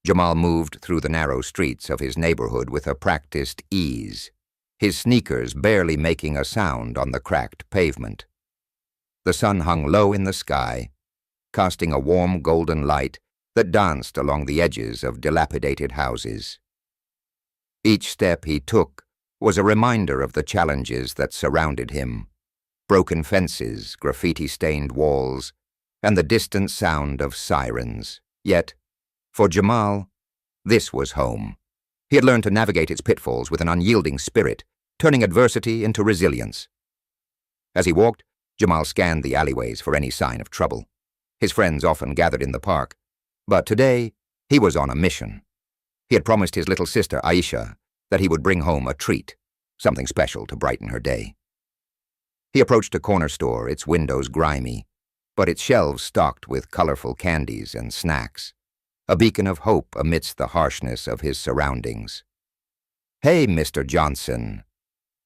Jamal moved through the narrow streets of his neighborhood with a practiced ease, his sneakers barely making a sound on the cracked pavement. The sun hung low in the sky, casting a warm golden light that danced along the edges of dilapidated houses. Each step he took was a reminder of the challenges that surrounded him: broken fences, graffiti-stained walls, and the distant sound of sirens. Yet, for Jamal, this was home. He had learned to navigate its pitfalls with an unyielding spirit, turning adversity into resilience. As he walked, Jamal scanned the alleyways for any sign of trouble. His friends often gathered in the park, but today he was on a mission. He had promised his little sister, Aisha, that he would bring home a treat, something special to brighten her day. He approached a corner store, its windows grimy, but its shelves stocked with colorful candies and snacks, a beacon of hope amidst the harshness of his surroundings. "Hey, Mr. Johnson,"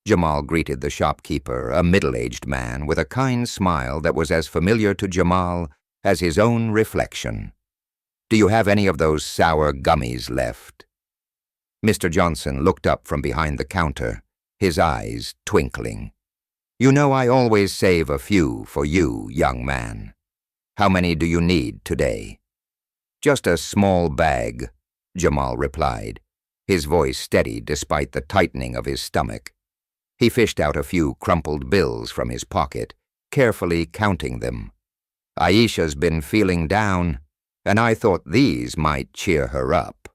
Jamal greeted the shopkeeper, a middle-aged man with a kind smile that was as familiar to Jamal as his own reflection. "Do you have any of those sour gummies left?" Mr. Johnson looked up from behind the counter, his eyes twinkling. "You know I always save a few for you, young man. How many do you need today?" "Just a small bag," Jamal replied, his voice steady despite the tightening of his stomach. He fished out a few crumpled bills from his pocket, carefully counting them. "Aisha's been feeling down, and I thought these might cheer her up."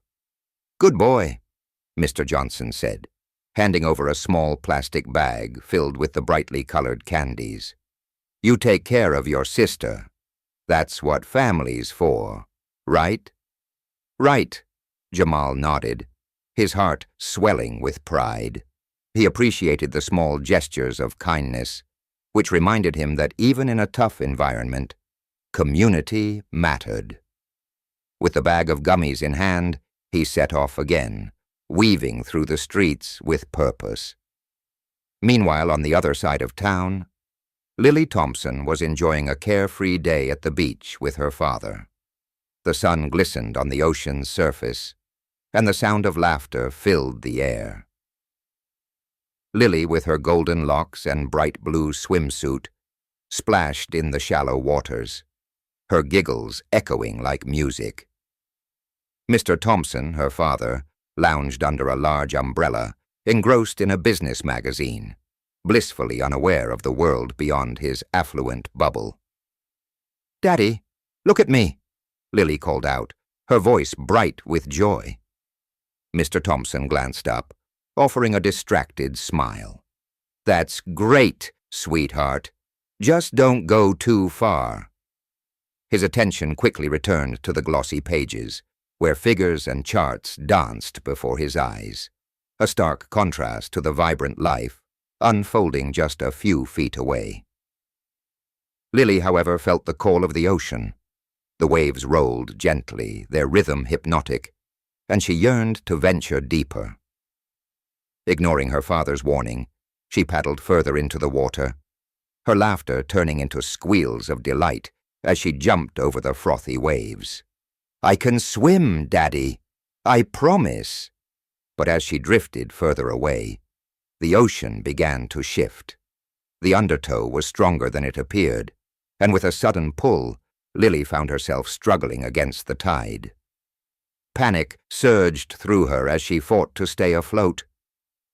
"Good boy," Mr. Johnson said, handing over a small plastic bag filled with the brightly colored candies. "You take care of your sister. That's what family's for, right?" "Right," Jamal nodded, his heart swelling with pride. He appreciated the small gestures of kindness, which reminded him that even in a tough environment, community mattered. With the bag of gummies in hand, he set off again, weaving through the streets with purpose. Meanwhile, on the other side of town, Lily Thompson was enjoying a carefree day at the beach with her father. The sun glistened on the ocean's surface, and the sound of laughter filled the air. Lily, with her golden locks and bright blue swimsuit, splashed in the shallow waters, her giggles echoing like music. Mr. Thompson, her father, lounged under a large umbrella, engrossed in a business magazine, blissfully unaware of the world beyond his affluent bubble. "Daddy, look at me," Lily called out, her voice bright with joy. Mr. Thompson glanced up, offering a distracted smile. "That's great, sweetheart. Just don't go too far." His attention quickly returned to the glossy pages, where figures and charts danced before his eyes, a stark contrast to the vibrant life unfolding just a few feet away. Lily, however, felt the call of the ocean. The waves rolled gently, their rhythm hypnotic, and she yearned to venture deeper. Ignoring her father's warning, she paddled further into the water, her laughter turning into squeals of delight as she jumped over the frothy waves. "I can swim, Daddy. I promise." But as she drifted further away, the ocean began to shift. The undertow was stronger than it appeared, and with a sudden pull, Lily found herself struggling against the tide. Panic surged through her as she fought to stay afloat,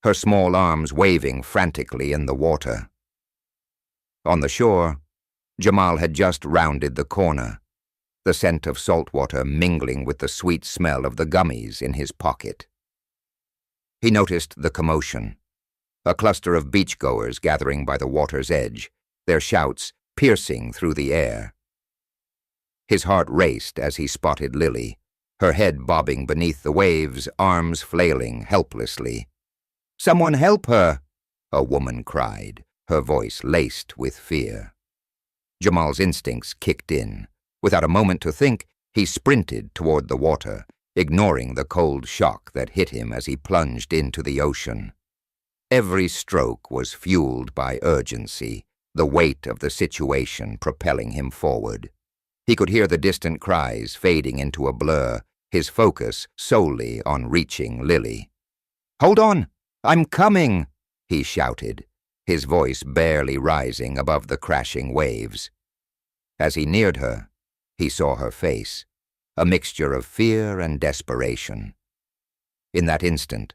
her small arms waving frantically in the water. On the shore, Jamal had just rounded the corner, the scent of salt water mingling with the sweet smell of the gummies in his pocket. He noticed the commotion, a cluster of beachgoers gathering by the water's edge, their shouts piercing through the air. His heart raced as he spotted Lily, her head bobbing beneath the waves, arms flailing helplessly. "Someone help her!" a woman cried, her voice laced with fear. Jamal's instincts kicked in. Without a moment to think, he sprinted toward the water, ignoring the cold shock that hit him as he plunged into the ocean. Every stroke was fueled by urgency, the weight of the situation propelling him forward. He could hear the distant cries fading into a blur, his focus solely on reaching Lily. "Hold on! I'm coming!" he shouted, his voice barely rising above the crashing waves. As he neared her, he saw her face, a mixture of fear and desperation. In that instant,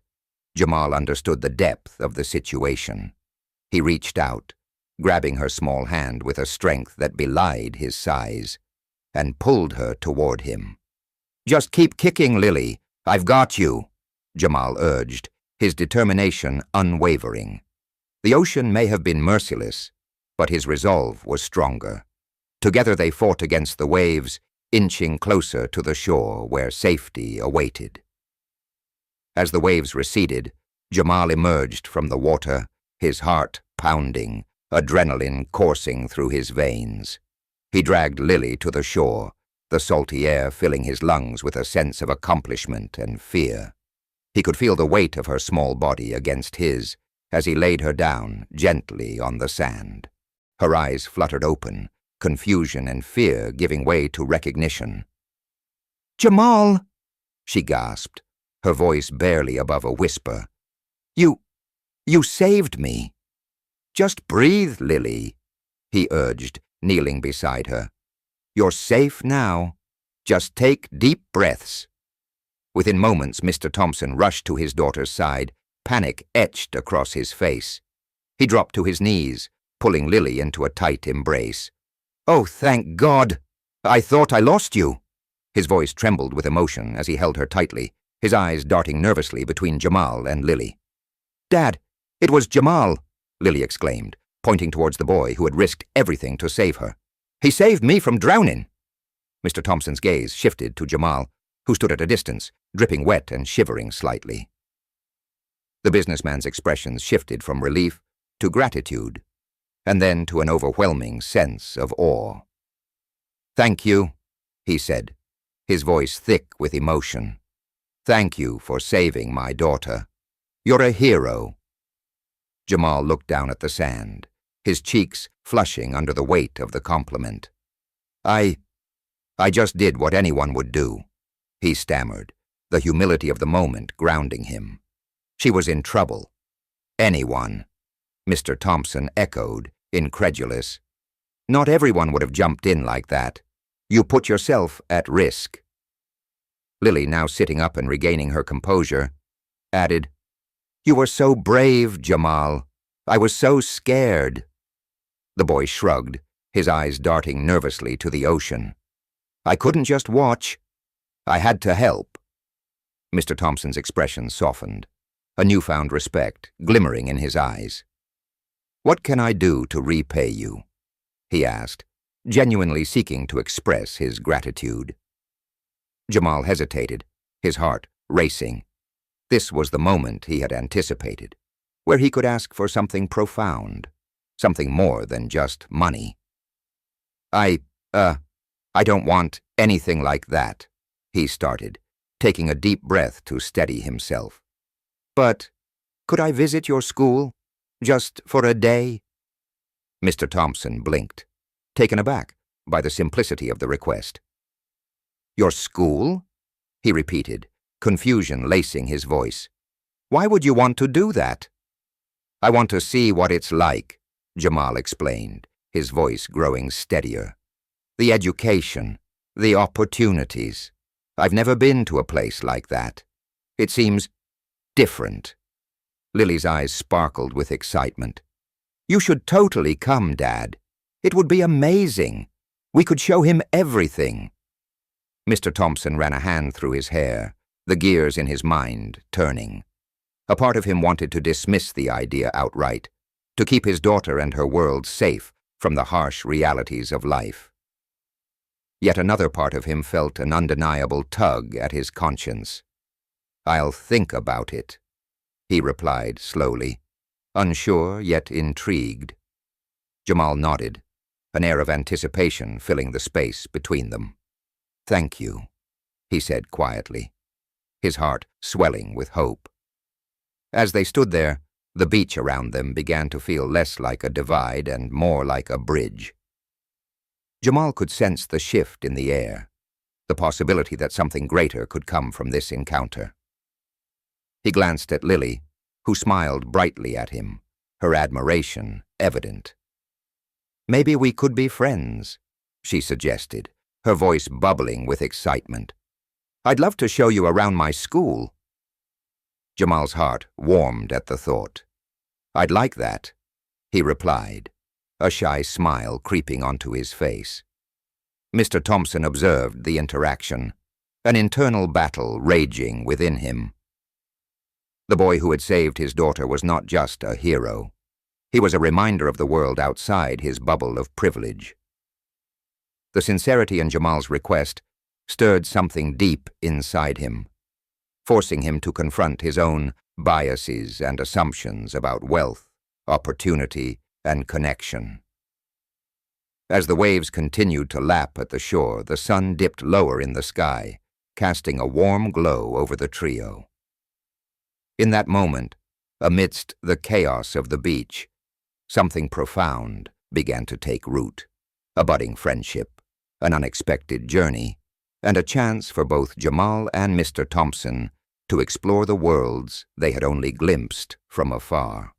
Jamal understood the depth of the situation. He reached out, grabbing her small hand with a strength that belied his size, and pulled her toward him. "Just keep kicking, Lily. I've got you," Jamal urged, his determination unwavering. The ocean may have been merciless, but his resolve was stronger. Together they fought against the waves, inching closer to the shore where safety awaited. As the waves receded, Jamal emerged from the water, his heart pounding, adrenaline coursing through his veins. He dragged Lily to the shore, the salty air filling his lungs with a sense of accomplishment and fear. He could feel the weight of her small body against his as he laid her down gently on the sand. Her eyes fluttered open, confusion and fear giving way to recognition. "Jamal!" she gasped, her voice barely above a whisper. You saved me." "Just breathe, Lily," he urged, kneeling beside her. "You're safe now. Just take deep breaths." Within moments, Mr. Thompson rushed to his daughter's side, panic etched across his face. He dropped to his knees, pulling Lily into a tight embrace. "Oh, thank God! I thought I lost you." His voice trembled with emotion as he held her tightly, his eyes darting nervously between Jamal and Lily. "Dad, it was Jamal," Lily exclaimed, pointing towards the boy who had risked everything to save her. "He saved me from drowning." Mr. Thompson's gaze shifted to Jamal, who stood at a distance, dripping wet and shivering slightly. The businessman's expressions shifted from relief to gratitude, and then to an overwhelming sense of awe. "Thank you," he said, his voice thick with emotion. "Thank you for saving my daughter. You're a hero." Jamal looked down at the sand, his cheeks flushing under the weight of the compliment. I just did what anyone would do," he stammered, the humility of the moment grounding him. "She was in trouble." "Anyone," Mr. Thompson echoed, incredulous. "Not everyone would have jumped in like that. You put yourself at risk." Lily, now sitting up and regaining her composure, added, "You were so brave, Jamal. I was so scared." The boy shrugged, his eyes darting nervously to the ocean. "I couldn't just watch. I had to help." Mr. Thompson's expression softened, a newfound respect glimmering in his eyes. "What can I do to repay you?" he asked, genuinely seeking to express his gratitude. Jamal hesitated, his heart racing. This was the moment he had anticipated, where he could ask for something profound, something more than just money. I don't want anything like that," he started, taking a deep breath to steady himself. "But could I visit your school, just for a day?" Mr. Thompson blinked, taken aback by the simplicity of the request. "Your school?" he repeated, confusion lacing his voice. "Why would you want to do that?" "I want to see what it's like," Jamal explained, his voice growing steadier. "The education, the opportunities. I've never been to a place like that. It seems different." Lily's eyes sparkled with excitement. "You should totally come, Dad. It would be amazing. We could show him everything." Mr. Thompson ran a hand through his hair, the gears in his mind turning. A part of him wanted to dismiss the idea outright, to keep his daughter and her world safe from the harsh realities of life. Yet another part of him felt an undeniable tug at his conscience. "I'll think about it," he replied slowly, unsure yet intrigued. Jamal nodded, an air of anticipation filling the space between them. "Thank you," he said quietly, his heart swelling with hope. As they stood there, the beach around them began to feel less like a divide and more like a bridge. Jamal could sense the shift in the air. the possibility that something greater could come from this encounter. He glanced at Lily, who smiled brightly at him, her admiration evident. "Maybe we could be friends," she suggested, her voice bubbling with excitement. "I'd love to show you around my school." Jamal's heart warmed at the thought. "I'd like that," he replied, a shy smile creeping onto his face. Mr. Thompson observed the interaction, an internal battle raging within him. The boy who had saved his daughter was not just a hero. He was a reminder of the world outside his bubble of privilege. The sincerity in Jamal's request stirred something deep inside him, forcing him to confront his own biases and assumptions about wealth, opportunity, and connection. As the waves continued to lap at the shore, the sun dipped lower in the sky, casting a warm glow over the trio. In that moment, amidst the chaos of the beach, something profound began to take root, a budding friendship, an unexpected journey, and a chance for both Jamal and Mr. Thompson to explore the worlds they had only glimpsed from afar.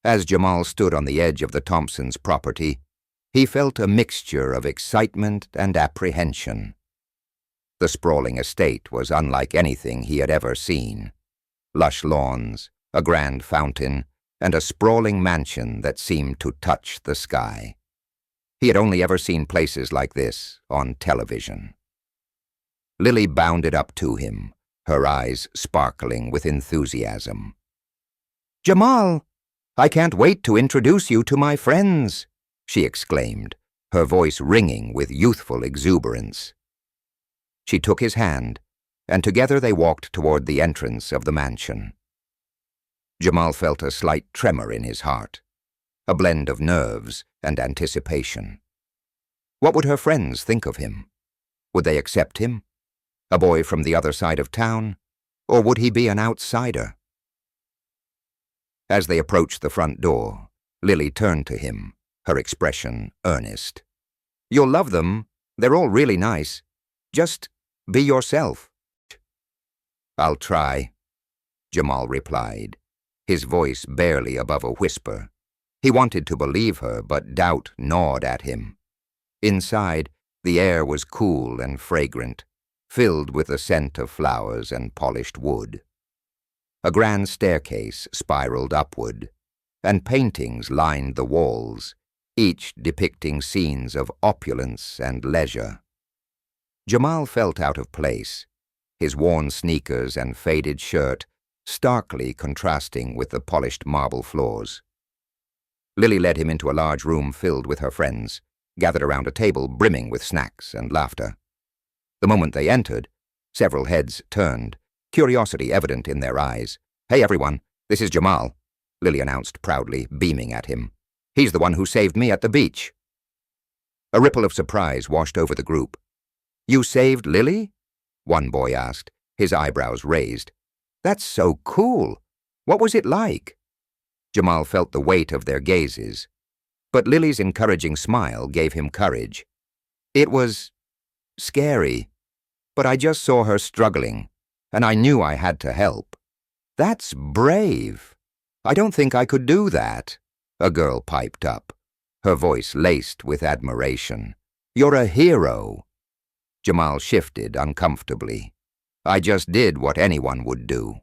As Jamal stood on the edge of the Thompsons' property, he felt a mixture of excitement and apprehension. The sprawling estate was unlike anything he had ever seen. Lush lawns, a grand fountain, and a sprawling mansion that seemed to touch the sky. He had only ever seen places like this on television. Lily bounded up to him, her eyes sparkling with enthusiasm. "Jamal, I can't wait to introduce you to my friends," she exclaimed, her voice ringing with youthful exuberance. She took his hand, and together they walked toward the entrance of the mansion. Jamal felt a slight tremor in his heart, a blend of nerves and anticipation. What would her friends think of him? Would they accept him? A boy from the other side of town? Or would he be an outsider? As they approached the front door, Lily turned to him, her expression earnest. "You'll love them. They're all really nice. Just be yourself." "I'll try," Jamal replied, his voice barely above a whisper. He wanted to believe her, but doubt gnawed at him. Inside, the air was cool and fragrant, filled with the scent of flowers and polished wood. A grand staircase spiraled upward, and paintings lined the walls, each depicting scenes of opulence and leisure. Jamal felt out of place, his worn sneakers and faded shirt starkly contrasting with the polished marble floors. Lily led him into a large room filled with her friends, gathered around a table brimming with snacks and laughter. The moment they entered, several heads turned, curiosity evident in their eyes. "Hey everyone, this is Jamal," Lily announced proudly, beaming at him. "He's the one who saved me at the beach." A ripple of surprise washed over the group. "You saved Lily?" one boy asked, his eyebrows raised. "That's so cool. What was it like?" Jamal felt the weight of their gazes, but Lily's encouraging smile gave him courage. "It was scary, but I just saw her struggling, and I knew I had to help." "That's brave. I don't think I could do that," a girl piped up, her voice laced with admiration. "You're a hero." Jamal shifted uncomfortably. "I just did what anyone would do,"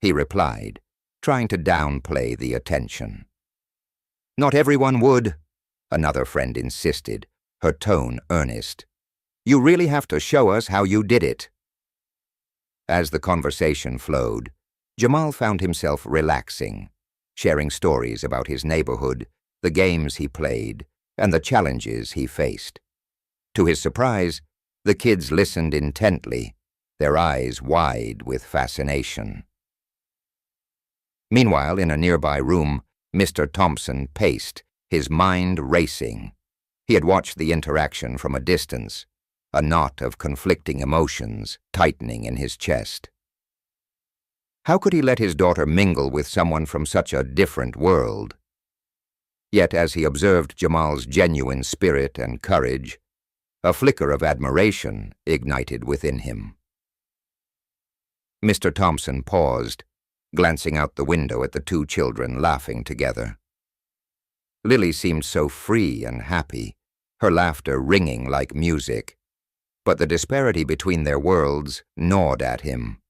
he replied, trying to downplay the attention. "Not everyone would," another friend insisted, her tone earnest. "You really have to show us how you did it." As the conversation flowed, Jamal found himself relaxing, sharing stories about his neighborhood, the games he played, and the challenges he faced. To his surprise, the kids listened intently, their eyes wide with fascination. Meanwhile, in a nearby room, Mr. Thompson paced, his mind racing. He had watched the interaction from a distance, a knot of conflicting emotions tightening in his chest. How could he let his daughter mingle with someone from such a different world? Yet as he observed Jamal's genuine spirit and courage, A flicker of admiration ignited within him. Mr. Thompson paused, glancing out the window at the two children laughing together. Lily seemed so free and happy, her laughter ringing like music, but the disparity between their worlds gnawed at him.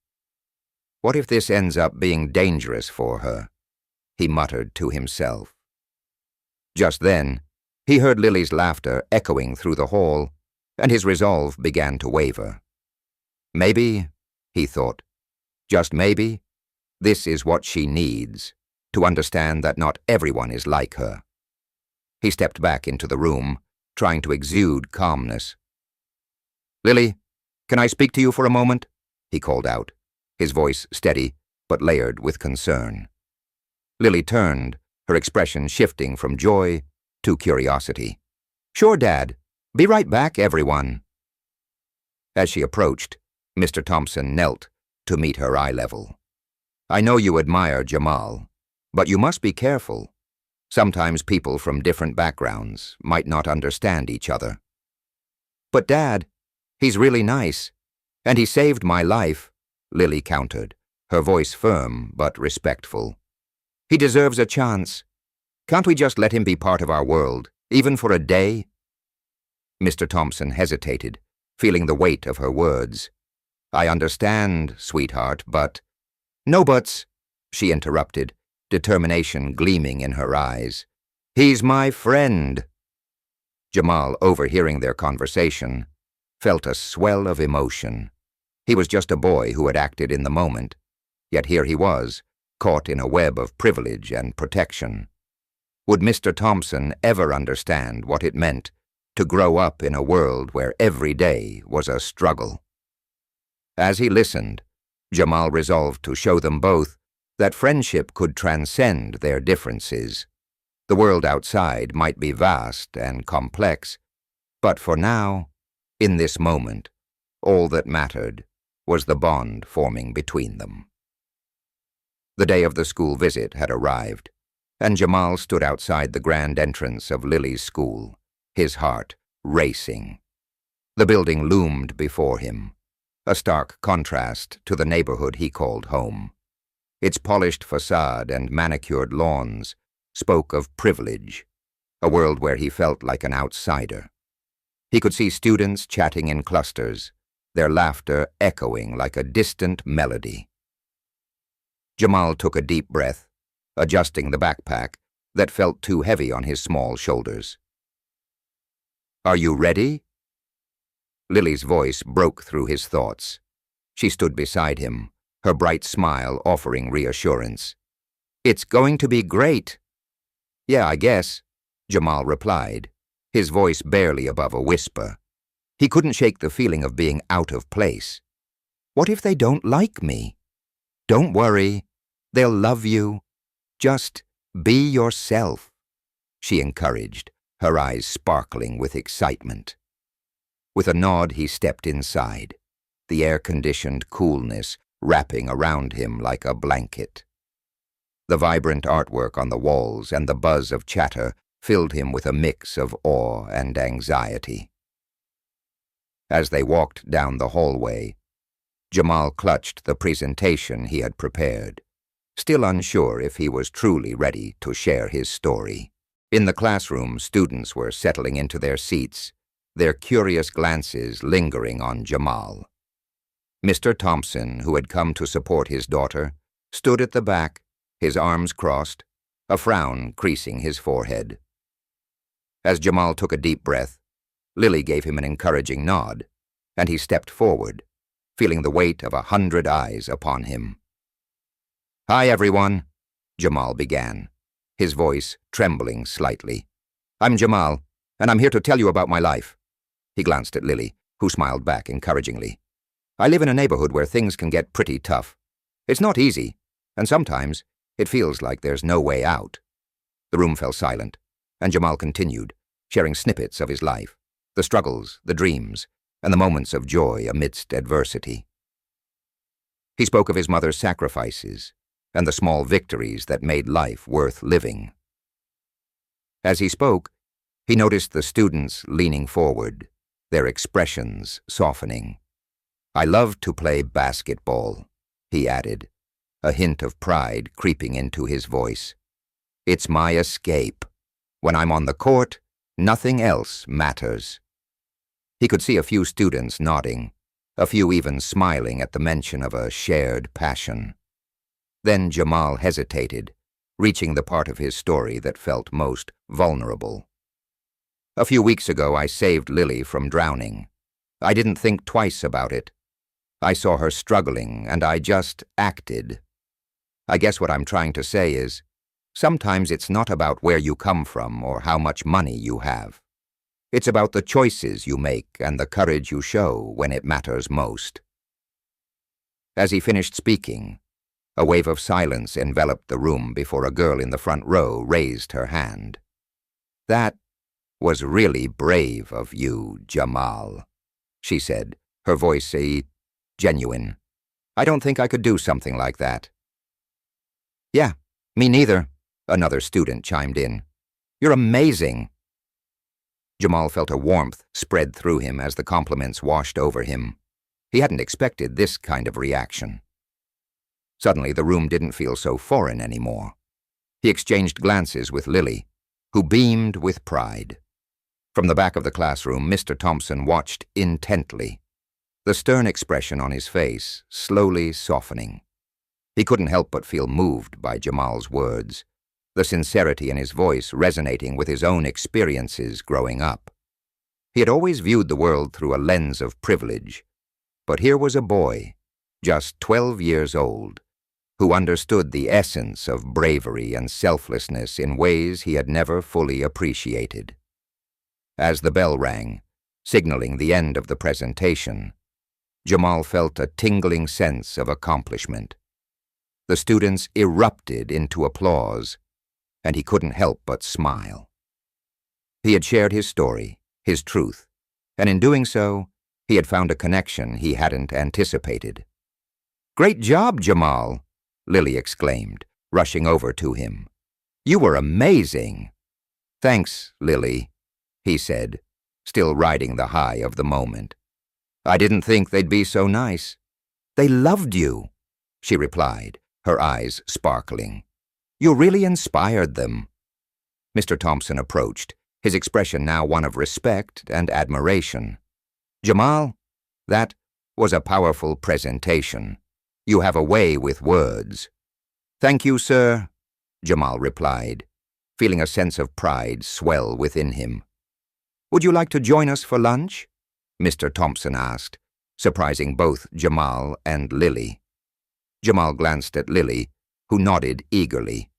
What if this ends up being dangerous for her? He muttered to himself. Just then, he heard Lily's laughter echoing through the hall, and his resolve began to waver. Maybe, he thought, just maybe, this is what she needs, to understand that not everyone is like her. He stepped back into the room, trying to exude calmness. "Lily, can I speak to you for a moment?" he called out, his voice steady but layered with concern. Lily turned, her expression shifting from joy to curiosity. "Sure, Dad. Be right back, everyone." As she approached, Mr. Thompson knelt to meet her eye level. "I know you admire Jamal, but you must be careful. Sometimes people from different backgrounds might not understand each other." "But Dad, he's really nice, and he saved my life," Lily countered, her voice firm but respectful. "He deserves a chance. Can't we just let him be part of our world, even for a day?" Mr. Thompson hesitated, feeling the weight of her words. "I understand, sweetheart, but—" "No buts," she interrupted, determination gleaming in her eyes. "He's my friend." Jamal, overhearing their conversation, felt a swell of emotion. He was just a boy who had acted in the moment, yet here he was, caught in a web of privilege and protection. Would Mr. Thompson ever understand what it meant to grow up in a world where every day was a struggle? As he listened, Jamal resolved to show them both that friendship could transcend their differences. The world outside might be vast and complex, but for now, in this moment, all that mattered was the bond forming between them. The day of the school visit had arrived, and Jamal stood outside the grand entrance of Lily's school, his heart racing. The building loomed before him, a stark contrast to the neighborhood he called home. Its polished facade and manicured lawns spoke of privilege, a world where he felt like an outsider. He could see students chatting in clusters, their laughter echoing like a distant melody. Jamal took a deep breath, adjusting the backpack that felt too heavy on his small shoulders. "Are you ready?" Lily's voice broke through his thoughts. She stood beside him, her bright smile offering reassurance. "It's going to be great." "Yeah, I guess," Jamal replied, his voice barely above a whisper. He couldn't shake the feeling of being out of place. What if they don't like me? "Don't worry. They'll love you. Just be yourself," she encouraged, her eyes sparkling with excitement. With a nod, he stepped inside, the air-conditioned coolness wrapping around him like a blanket. The vibrant artwork on the walls and the buzz of chatter filled him with a mix of awe and anxiety. As they walked down the hallway, Jamal clutched the presentation he had prepared, still unsure if he was truly ready to share his story. In the classroom, students were settling into their seats, their curious glances lingering on Jamal. Mr. Thompson, who had come to support his daughter, stood at the back, his arms crossed, a frown creasing his forehead. As Jamal took a deep breath, Lily gave him an encouraging nod, and he stepped forward, feeling the weight of 100 eyes upon him. "Hi, everyone," Jamal began, his voice trembling slightly. "I'm Jamal, and I'm here to tell you about my life." He glanced at Lily, who smiled back encouragingly. "I live in a neighborhood where things can get pretty tough. It's not easy, and sometimes it feels like there's no way out." The room fell silent, and Jamal continued, sharing snippets of his life, the struggles, the dreams, and the moments of joy amidst adversity. He spoke of his mother's sacrifices and the small victories that made life worth living. As he spoke, he noticed the students leaning forward, their expressions softening. "I love to play basketball," he added, a hint of pride creeping into his voice. "It's my escape. When I'm on the court, nothing else matters." He could see a few students nodding, a few even smiling at the mention of a shared passion. Then Jamal hesitated, reaching the part of his story that felt most vulnerable. "A few weeks ago, I saved Lily from drowning. I didn't think twice about it. I saw her struggling, and I just acted. I guess what I'm trying to say is, sometimes it's not about where you come from or how much money you have. It's about the choices you make and the courage you show when it matters most." As he finished speaking, a wave of silence enveloped the room before a girl in the front row raised her hand. "That was really brave of you, Jamal," she said, her voice genuine. "I don't think I could do something like that." "Yeah, me neither," another student chimed in. "You're amazing." Jamal felt a warmth spread through him as the compliments washed over him. He hadn't expected this kind of reaction. Suddenly, the room didn't feel so foreign anymore. He exchanged glances with Lily, who beamed with pride. From the back of the classroom, Mr. Thompson watched intently, the stern expression on his face slowly softening. He couldn't help but feel moved by Jamal's words, the sincerity in his voice resonating with his own experiences growing up. He had always viewed the world through a lens of privilege, but here was a boy, just 12 years old, who understood the essence of bravery and selflessness in ways he had never fully appreciated. As the bell rang, signaling the end of the presentation, Jamal felt a tingling sense of accomplishment. The students erupted into applause, and he couldn't help but smile. He had shared his story, his truth, and in doing so, he had found a connection he hadn't anticipated. "Great job, Jamal," Lily exclaimed, rushing over to him. "You were amazing." "Thanks, Lily," he said, still riding the high of the moment. "I didn't think they'd be so nice." "They loved you," she replied, her eyes sparkling. "You really inspired them." Mr. Thompson approached, his expression now one of respect and admiration. "Jamal, that was a powerful presentation. You have a way with words." "Thank you, sir," Jamal replied, feeling a sense of pride swell within him. "Would you like to join us for lunch?" Mr. Thompson asked, surprising both Jamal and Lily. Jamal glanced at Lily, who nodded eagerly.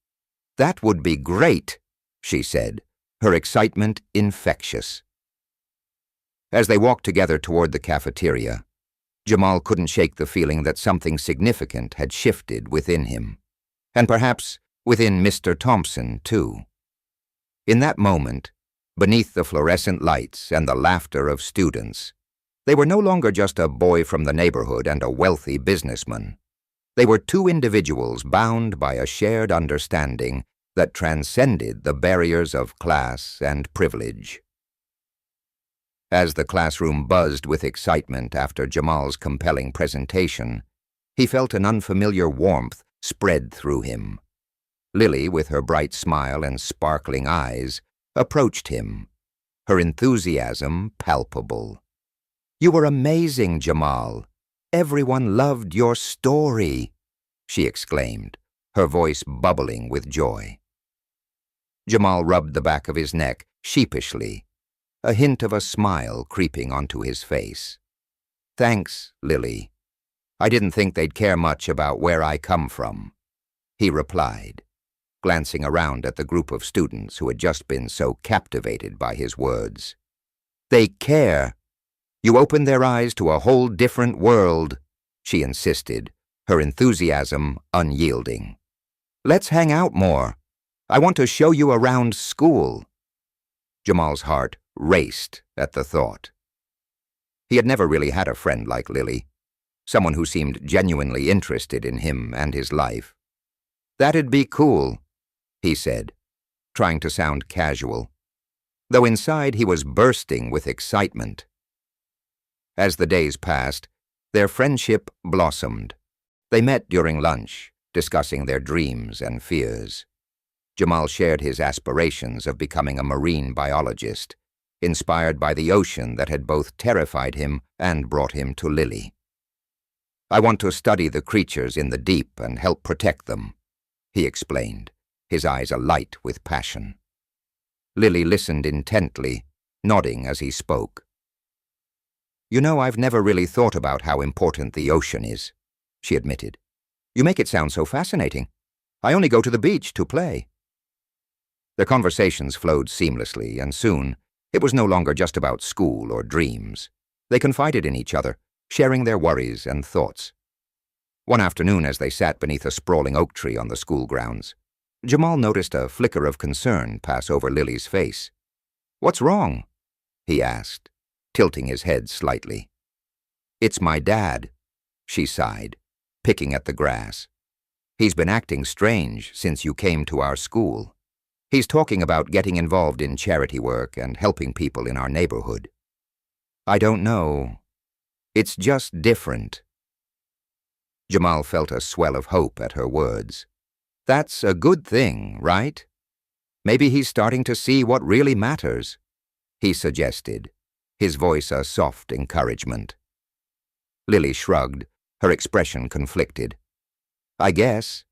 "That would be great," she said, her excitement infectious. As they walked together toward the cafeteria, Jamal couldn't shake the feeling that something significant had shifted within him, and perhaps within Mr. Thompson, too. In that moment, beneath the fluorescent lights and the laughter of students, they were no longer just a boy from the neighborhood and a wealthy businessman. They were two individuals bound by a shared understanding that transcended the barriers of class and privilege. As the classroom buzzed with excitement after Jamal's compelling presentation, he felt an unfamiliar warmth spread through him. Lily, with her bright smile and sparkling eyes, approached him, her enthusiasm palpable. "You were amazing, Jamal. Everyone loved your story," she exclaimed, her voice bubbling with joy. Jamal rubbed the back of his neck sheepishly, a hint of a smile creeping onto his face. "Thanks, Lily. I didn't think they'd care much about where I come from," he replied, glancing around at the group of students who had just been so captivated by his words. "They care. You opened their eyes to a whole different world," she insisted, her enthusiasm unyielding. "Let's hang out more. I want to show you around school." Jamal's heart raced at the thought. He had never really had a friend like Lily, someone who seemed genuinely interested in him and his life. "That'd be cool," he said, trying to sound casual, though inside he was bursting with excitement. As the days passed, their friendship blossomed. They met during lunch, discussing their dreams and fears. Jamal shared his aspirations of becoming a marine biologist, inspired by the ocean that had both terrified him and brought him to Lily. "I want to study the creatures in the deep and help protect them," he explained, his eyes alight with passion. Lily listened intently, nodding as he spoke. "You know, I've never really thought about how important the ocean is," she admitted. "You make it sound so fascinating. I only go to the beach to play." Their conversations flowed seamlessly, and soon it was no longer just about school or dreams. They confided in each other, sharing their worries and thoughts. One afternoon, as they sat beneath a sprawling oak tree on the school grounds, Jamal noticed a flicker of concern pass over Lily's face. "What's wrong?" he asked, tilting his head slightly. "It's my dad," she sighed, picking at the grass. "He's been acting strange since you came to our school. He's talking about getting involved in charity work and helping people in our neighborhood. I don't know. It's just different." Jamal felt a swell of hope at her words. "That's a good thing, right? Maybe he's starting to see what really matters," he suggested, his voice a soft encouragement. Lily shrugged, her expression conflicted. "I guess,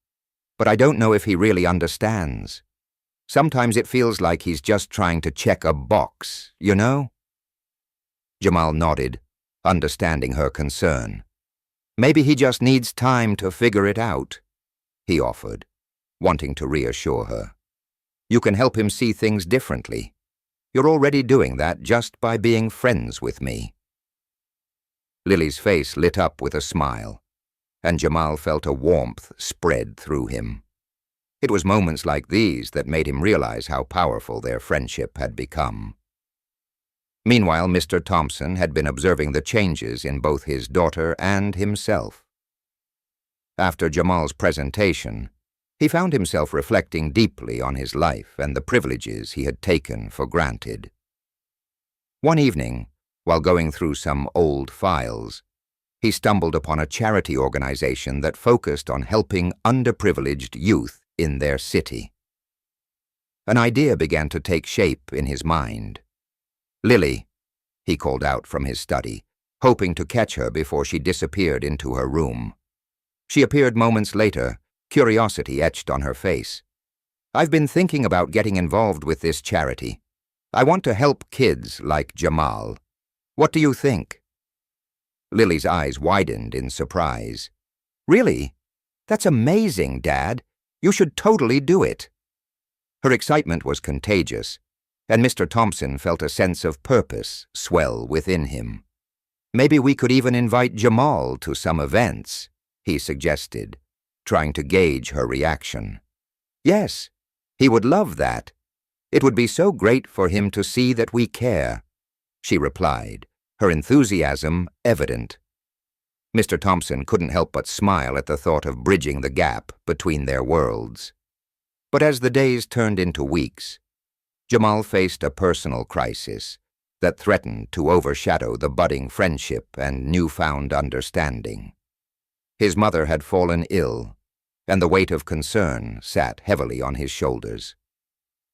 but I don't know if he really understands. Sometimes it feels like he's just trying to check a box, you know?" Jamal nodded, understanding her concern. "Maybe he just needs time to figure it out," he offered, wanting to reassure her. "You can help him see things differently. You're already doing that just by being friends with me." Lily's face lit up with a smile, and Jamal felt a warmth spread through him. It was moments like these that made him realize how powerful their friendship had become. Meanwhile, Mr. Thompson had been observing the changes in both his daughter and himself. After Jamal's presentation, he found himself reflecting deeply on his life and the privileges he had taken for granted. One evening, while going through some old files, he stumbled upon a charity organization that focused on helping underprivileged youth in their city. An idea began to take shape in his mind. "Lily," he called out from his study, hoping to catch her before she disappeared into her room. She appeared moments later, curiosity etched on her face. "I've been thinking about getting involved with this charity. I want to help kids like Jamal. What do you think?" Lily's eyes widened in surprise. "Really? That's amazing, Dad. You should totally do it." Her excitement was contagious, and Mr. Thompson felt a sense of purpose swell within him. "Maybe we could even invite Jamal to some events," he suggested, trying to gauge her reaction. "Yes, he would love that. It would be so great for him to see that we care," she replied, her enthusiasm evident. Mr. Thompson couldn't help but smile at the thought of bridging the gap between their worlds. But as the days turned into weeks, Jamal faced a personal crisis that threatened to overshadow the budding friendship and newfound understanding. His mother had fallen ill, and the weight of concern sat heavily on his shoulders.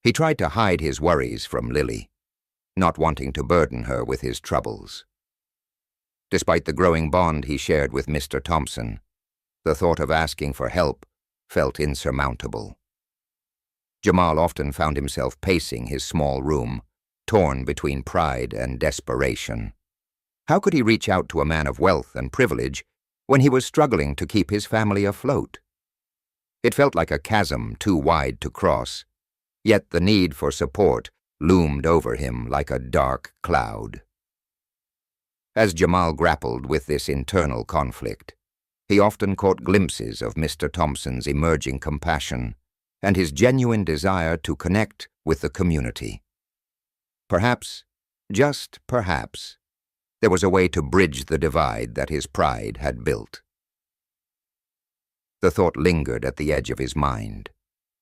He tried to hide his worries from Lily, not wanting to burden her with his troubles. Despite the growing bond he shared with Mr. Thompson, the thought of asking for help felt insurmountable. Jamal often found himself pacing his small room, torn between pride and desperation. How could he reach out to a man of wealth and privilege when he was struggling to keep his family afloat? It felt like a chasm too wide to cross, yet the need for support loomed over him like a dark cloud. As Jamal grappled with this internal conflict, he often caught glimpses of Mr. Thompson's emerging compassion and his genuine desire to connect with the community. Perhaps, just perhaps, there was a way to bridge the divide that his pride had built. The thought lingered at the edge of his mind,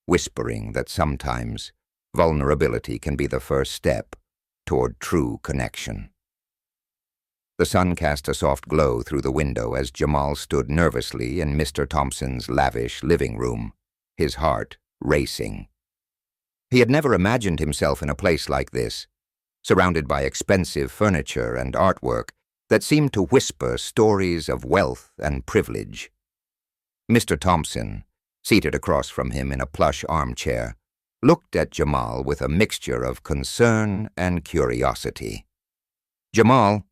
whispering that sometimes vulnerability can be the first step toward true connection. The sun cast a soft glow through the window as Jamal stood nervously in Mr. Thompson's lavish living room, his heart racing. He had never imagined himself in a place like this, surrounded by expensive furniture and artwork that seemed to whisper stories of wealth and privilege. Mr. Thompson, seated across from him in a plush armchair, looked at Jamal with a mixture of concern and curiosity. "Jamal,"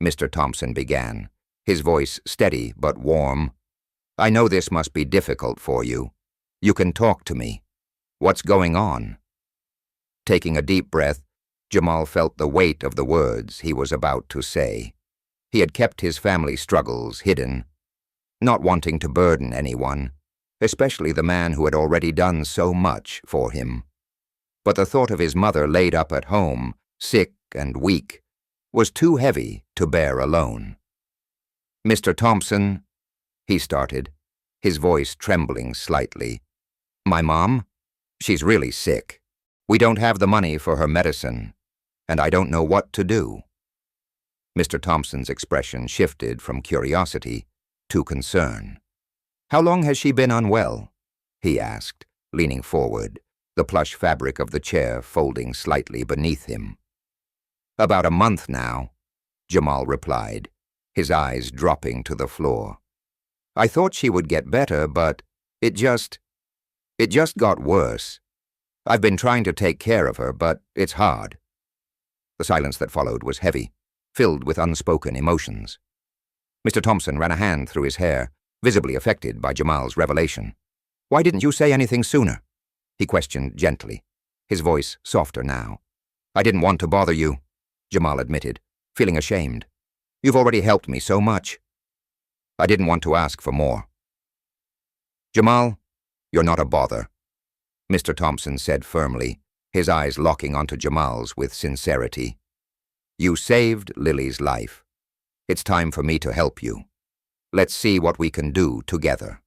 Mr. Thompson began, his voice steady but warm, "I know this must be difficult for you. You can talk to me. What's going on?" Taking a deep breath, Jamal felt the weight of the words he was about to say. He had kept his family struggles hidden, not wanting to burden anyone, especially the man who had already done so much for him. But the thought of his mother laid up at home, sick and weak, was too heavy to bear alone. "Mr. Thompson," he started, his voice trembling slightly. "My mom? She's really sick. We don't have the money for her medicine, and I don't know what to do." Mr. Thompson's expression shifted from curiosity to concern. "How long has she been unwell?" he asked, leaning forward, the plush fabric of the chair folding slightly beneath him. "About a month now," Jamal replied, his eyes dropping to the floor. "I thought she would get better, but it just got worse. I've been trying to take care of her, but it's hard." The silence that followed was heavy, filled with unspoken emotions. Mr. Thompson ran a hand through his hair, visibly affected by Jamal's revelation. "Why didn't you say anything sooner?" he questioned gently, his voice softer now. "I didn't want to bother you," Jamal admitted, feeling ashamed. "You've already helped me so much." "I didn't want to ask for more." "Jamal, you're not a bother," Mr. Thompson said firmly, his eyes locking onto Jamal's with sincerity. "You saved Lily's life. It's time for me to help you. Let's see what we can do together."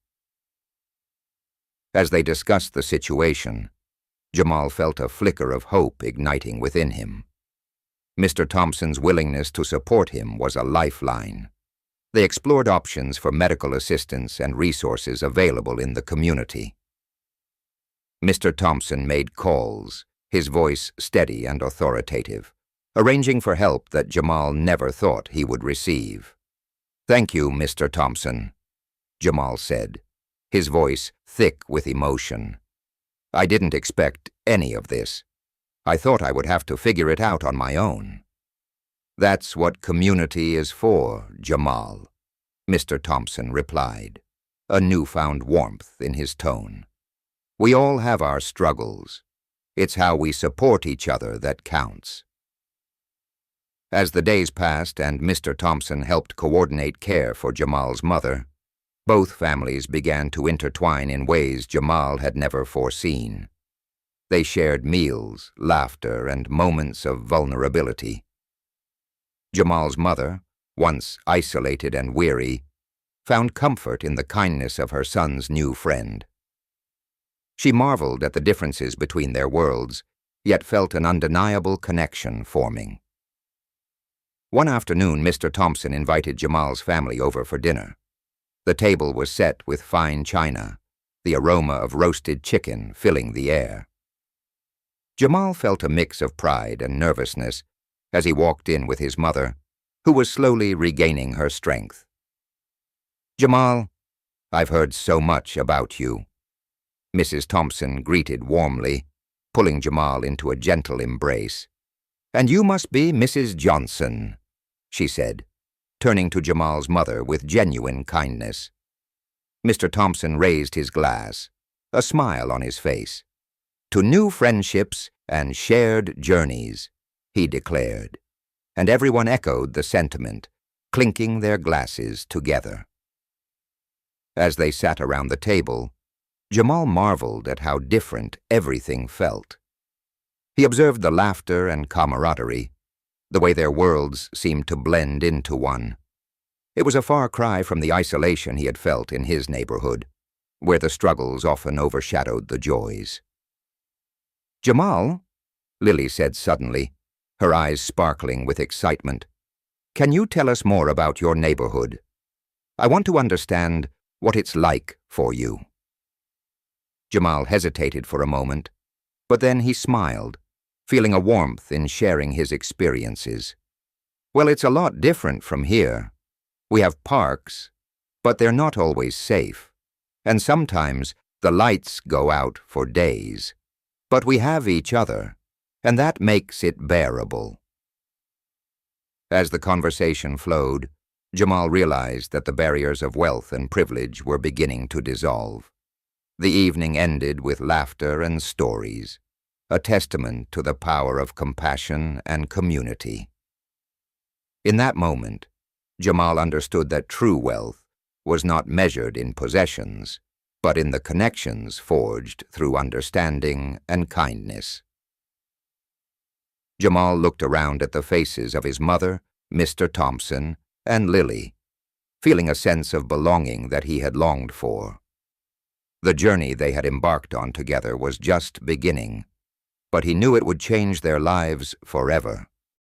As they discussed the situation, Jamal felt a flicker of hope igniting within him. Mr. Thompson's willingness to support him was a lifeline. They explored options for medical assistance and resources available in the community. Mr. Thompson made calls, his voice steady and authoritative, arranging for help that Jamal never thought he would receive. "Thank you, Mr. Thompson," Jamal said, his voice thick with emotion. "I didn't expect any of this. I thought I would have to figure it out on my own." "That's what community is for, Jamal," Mr. Thompson replied, a newfound warmth in his tone. "We all have our struggles. It's how we support each other that counts." As the days passed and Mr. Thompson helped coordinate care for Jamal's mother, both families began to intertwine in ways Jamal had never foreseen. They shared meals, laughter, and moments of vulnerability. Jamal's mother, once isolated and weary, found comfort in the kindness of her son's new friend. She marveled at the differences between their worlds, yet felt an undeniable connection forming. One afternoon, Mr. Thompson invited Jamal's family over for dinner. The table was set with fine china, the aroma of roasted chicken filling the air. Jamal felt a mix of pride and nervousness as he walked in with his mother, who was slowly regaining her strength. "Jamal, I've heard so much about you," Mrs. Thompson greeted warmly, pulling Jamal into a gentle embrace. "And you must be Mrs. Johnson," she said, turning to Jamal's mother with genuine kindness. Mr. Thompson raised his glass, a smile on his face. "To new friendships and shared journeys," he declared, and everyone echoed the sentiment, clinking their glasses together. As they sat around the table, Jamal marveled at how different everything felt. He observed the laughter and camaraderie, the way their worlds seemed to blend into one. It was a far cry from the isolation he had felt in his neighborhood, where the struggles often overshadowed the joys. "Jamal," Lily said suddenly, her eyes sparkling with excitement, Can you tell us more about your neighborhood? I want to understand what it's like for you." Jamal hesitated for a moment, but then he smiled, feeling a warmth in sharing his experiences. "Well, it's a lot different from here. We have parks, but they're not always safe, and sometimes the lights go out for days. But we have each other, and that makes it bearable." As the conversation flowed, Jamal realized that the barriers of wealth and privilege were beginning to dissolve. The evening ended with laughter and stories, a testament to the power of compassion and community. In that moment, Jamal understood that true wealth was not measured in possessions, but in the connections forged through understanding and kindness. Jamal looked around at the faces of his mother, Mr. Thompson, and Lily, feeling a sense of belonging that he had longed for. The journey they had embarked on together was just beginning, but he knew it would change their lives forever.